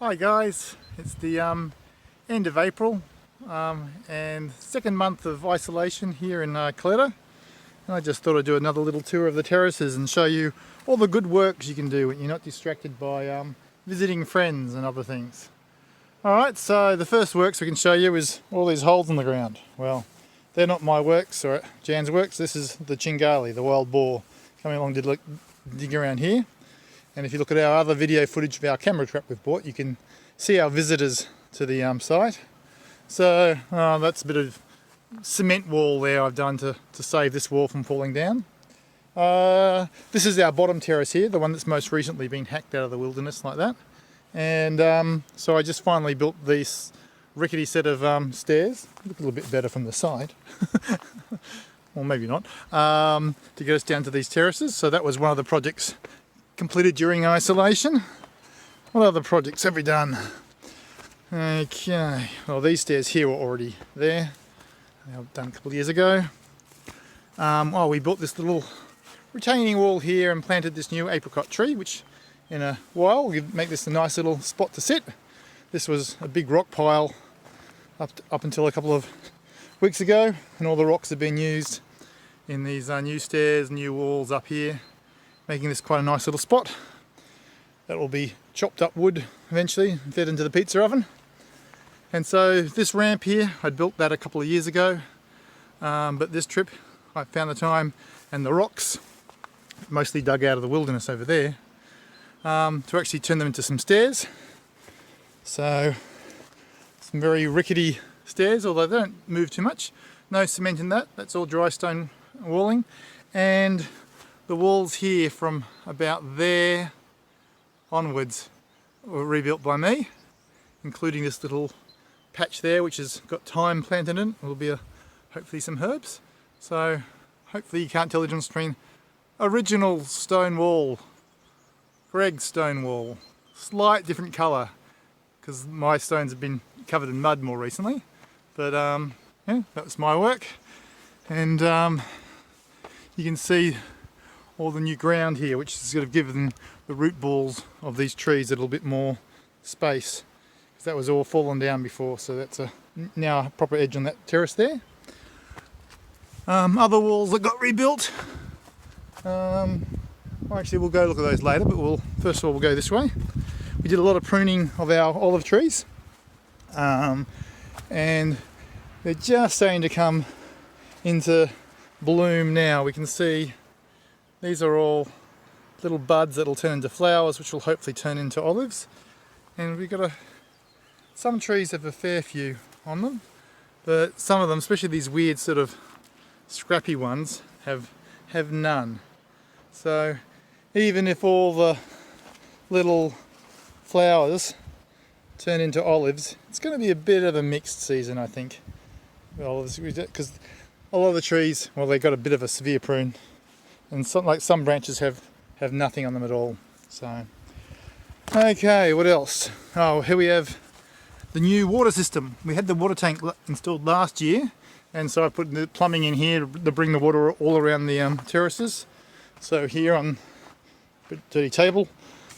Hi guys, it's the end of April and second month of isolation here in Caletta, and I just thought I'd do another little tour of the terraces and show you all the good works you can do when you're not distracted by visiting friends and other things. Alright, so the first works we can show you is all these holes in the ground. Well, they're not my works or Jan's works. This is the Chingali, the wild boar, coming along to dig around here. And if you look at our other video footage of our camera trap we've bought, you can see our visitors to the site. So that's a bit of cement wall there I've done to save this wall from falling down. This is our bottom terrace here, the one that's most recently been hacked out of the wilderness like that. And so I just finally built this rickety set of stairs, look a little bit better from the side, or maybe not, to get us down to these terraces. So that was one of the projects completed during isolation. What other projects have we done? Okay, well these stairs here were already there. They were done a couple of years ago. We built this little retaining wall here and planted this new apricot tree, which in a while will make this a nice little spot to sit. This was a big rock pile up until a couple of weeks ago, and all the rocks have been used in these new stairs, new walls up here, making this quite a nice little spot. That will be chopped up wood eventually and fed into the pizza oven. And so this ramp here, I built that a couple of years ago, but this trip I found the time and the rocks, mostly dug out of the wilderness over there, to actually turn them into some stairs. So some very rickety stairs, although they don't move too much. No cement in that, that's all dry stone walling. And the walls here from about there onwards were rebuilt by me, including this little patch there which has got thyme planted in it. Will be hopefully some herbs. So hopefully you can't tell the difference between original stone wall, Greg's stone wall, slight different colour because my stones have been covered in mud more recently, but yeah, that was my work. And you can see all the new ground here, which is sort of given the root balls of these trees a little bit more space, because that was all fallen down before. So that's now a proper edge on that terrace there. Other walls that got rebuilt. Actually, we'll go look at those later, but first of all we'll go this way. We did a lot of pruning of our olive trees, and they're just starting to come into bloom now. We can see these are all little buds that will turn into flowers, which will hopefully turn into olives. And we've got some trees have a fair few on them, but some of them, especially these weird sort of scrappy ones, have none. So even if all the little flowers turn into olives, it's going to be a bit of a mixed season, I think. Olives, because a lot of the trees, well, they got a bit of a severe prune. And some branches have nothing on them at all. So, okay, what else? Oh, here we have the new water system. We had the water tank installed last year, and so I put the plumbing in here to bring the water all around the terraces. So here on a bit dirty table,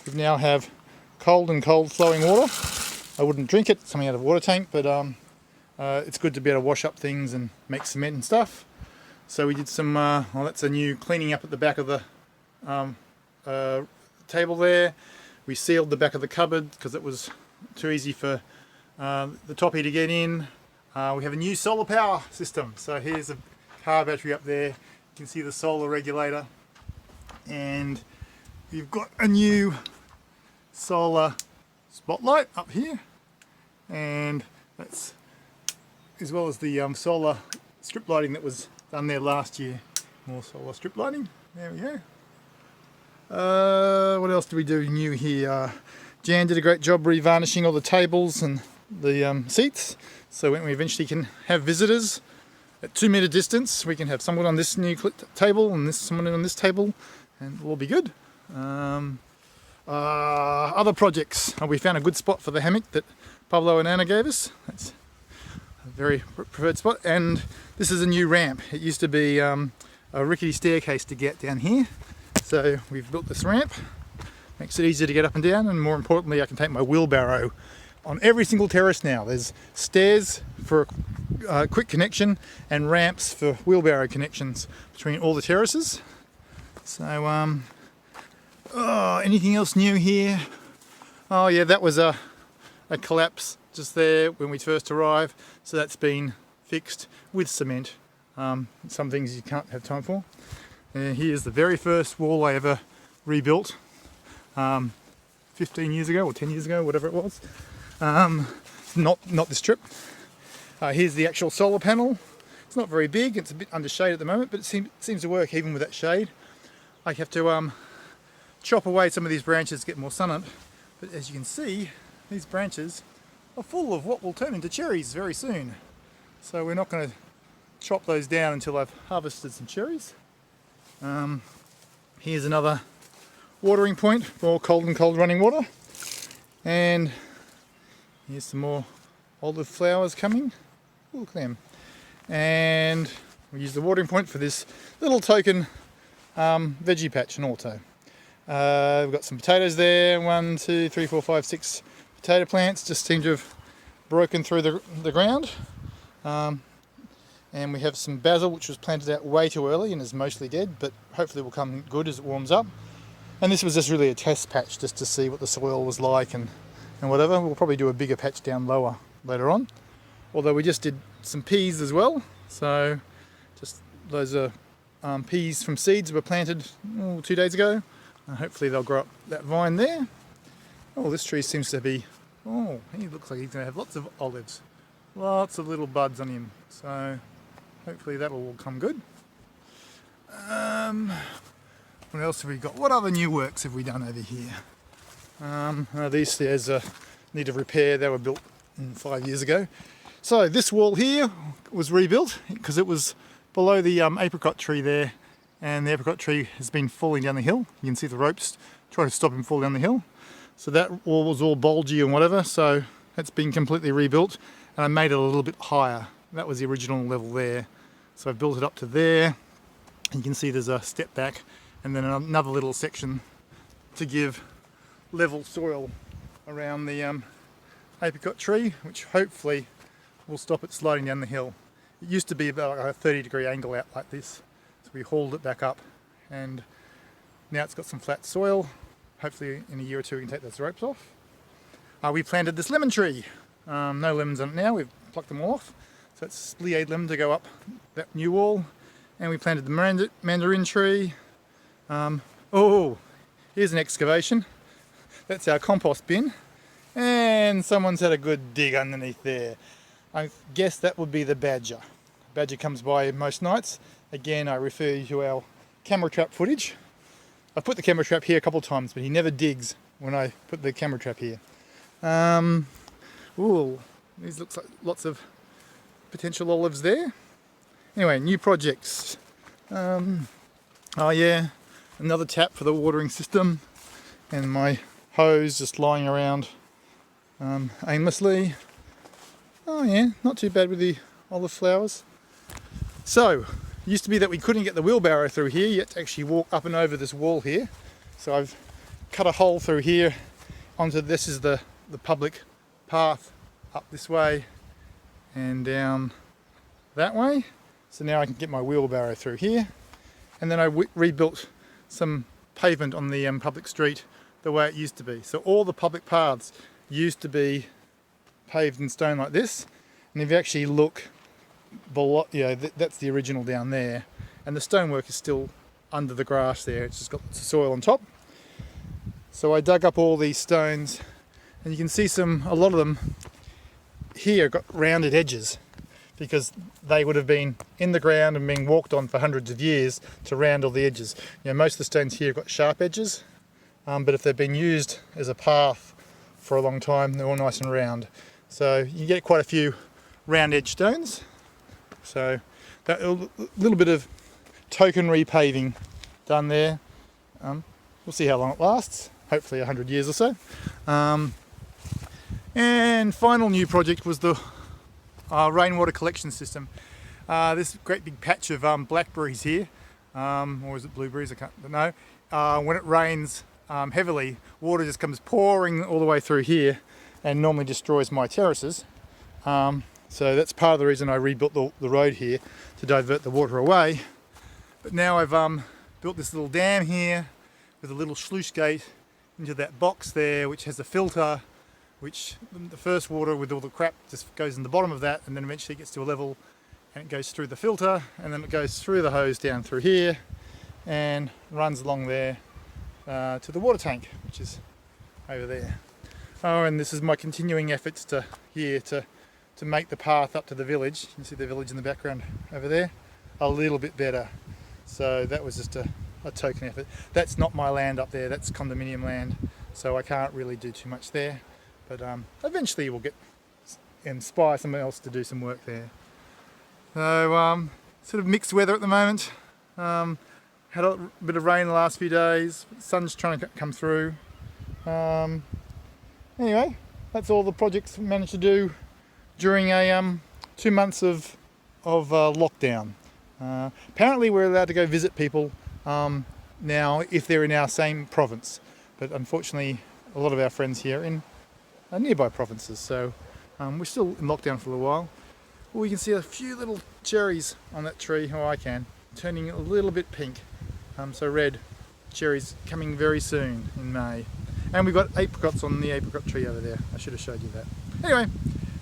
we now have cold flowing water. I wouldn't drink it, it's coming out of a water tank, but it's good to be able to wash up things and make cement and stuff. So we did some, that's a new cleaning up at the back of the table there. We sealed the back of the cupboard because it was too easy for the toppy to get in. We have a new solar power system. So here's a car battery up there. You can see the solar regulator. And we've got a new solar spotlight up here. And that's as well as the solar strip lighting that was done there last year. More solar strip lighting. There we go. What else do we do new here? Jan did a great job revarnishing all the tables and the seats. So when we eventually can have visitors at 2 metre distance, we can have someone on this new table and someone on this table, and it'll all be good. Other projects. We found a good spot for the hammock that Pablo and Anna gave us. That's a very preferred spot, and this is a new ramp. It used to be a rickety staircase to get down here, so we've built this ramp Makes it easier to get up and down, and more importantly I can take my wheelbarrow on every single terrace now. There's stairs for a quick connection and ramps for wheelbarrow connections between all the terraces. So anything else new here? Oh yeah, that was a collapse just there when we first arrived, so that's been fixed with cement. Some things you can't have time for. And here's the very first wall I ever rebuilt 15 years ago or 10 years ago, whatever it was. Not this trip. Here's the actual solar panel. It's not very big, it's a bit under shade at the moment, but it seems to work even with that shade. I have to chop away some of these branches to get more sun on it, but as you can see, these branches are full of what will turn into cherries very soon. So we're not going to chop those down until I've harvested some cherries. Here's another watering point for cold running water, and here's some more olive flowers coming. Look at them. And we use the watering point for this little token veggie patch, an auto. We've got some potatoes there, 1, 2, 3, 4, 5, 6 potato plants just seem to have broken through the ground. And we have some basil which was planted out way too early and is mostly dead, but hopefully will come good as it warms up. And this was just really a test patch just to see what the soil was like and whatever. We'll probably do a bigger patch down lower later on. Although we just did some peas as well, so just those are peas from seeds that were planted 2 days ago. Hopefully they'll grow up that vine there. Oh, this tree seems to be, he looks like he's going to have lots of olives. Lots of little buds on him, so hopefully that'll all come good. What else have we got? What other new works have we done over here? These stairs need a repair. They were built 5 years ago. So this wall here was rebuilt because it was below the apricot tree there, and the apricot tree has been falling down the hill. You can see the ropes trying to stop him fall down the hill. So that wall was all bulgy and whatever, so it's been completely rebuilt, and I made it a little bit higher. That was the original level there. So I built it up to there. You can see there's a step back and then another little section to give level soil around the apricot tree, which hopefully will stop it sliding down the hill. It used to be about a 30-degree angle out like this, so we hauled it back up, and now it's got some flat soil. Hopefully in a year or two we can take those ropes off. We planted this lemon tree. No lemons on it now, we've plucked them all off. So it's spliade lemon to go up that new wall. And we planted the mandarin tree. Here's an excavation. That's our compost bin. And someone's had a good dig underneath there. I guess that would be the badger. Badger comes by most nights. Again, I refer you to our camera trap footage. I put the camera trap here a couple of times, but he never digs when I put the camera trap here. These looks like lots of potential olives there. Anyway, new projects. Another tap for the watering system, and my hose just lying around aimlessly. Not too bad with the olive flowers. So, it used to be that we couldn't get the wheelbarrow through here. You had to actually walk up and over this wall here. So I've cut a hole through here onto this is the public path up this way and down that way. So now I can get my wheelbarrow through here. And then I rebuilt some pavement on the public street the way it used to be. So all the public paths used to be paved in stone like this. And if you actually look below, that's the original down there. And the stonework is still under the grass there. It's just got the soil on top. So I dug up all these stones, and you can see a lot of them here got rounded edges, because they would have been in the ground and being walked on for hundreds of years to round all the edges. Most of the stones here have got sharp edges, but if they've been used as a path for a long time, they're all nice and round. So you get quite a few round edge stones. So that a little bit of token repaving done there. We'll see how long it lasts. Hopefully 100 years or so. And final new project was the rainwater collection system. This great big patch of blackberries here, or is it blueberries? I don't know. When it rains, heavily, water just comes pouring all the way through here and normally destroys my terraces. So that's part of the reason I rebuilt the road here, to divert the water away. But now I've built this little dam here with a little sluice gate into that box there, which has a filter, which the first water with all the crap just goes in the bottom of that, and then eventually it gets to a level and it goes through the filter, and then it goes through the hose down through here and runs along there to the water tank, which is over there. Oh, and this is my continuing efforts to make the path up to the village. You can see the village in the background over there, a little bit better. So that was just a token effort. That's not my land up there, that's condominium land, so I can't really do too much there. But eventually we'll inspire someone else to do some work there. So sort of mixed weather at the moment. Had a bit of rain the last few days. The sun's trying to come through. Anyway, that's all the projects we managed to do during a 2 months of lockdown. Apparently we're allowed to go visit people now if they're in our same province, but unfortunately a lot of our friends here in nearby provinces, so we're still in lockdown for a little while. We can see a few little cherries on that tree, or I can, turning a little bit pink, so red cherries coming very soon in May. And we've got apricots on the apricot tree over there. I should have showed you that. Anyway,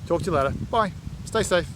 talk to you later. Bye. Stay safe.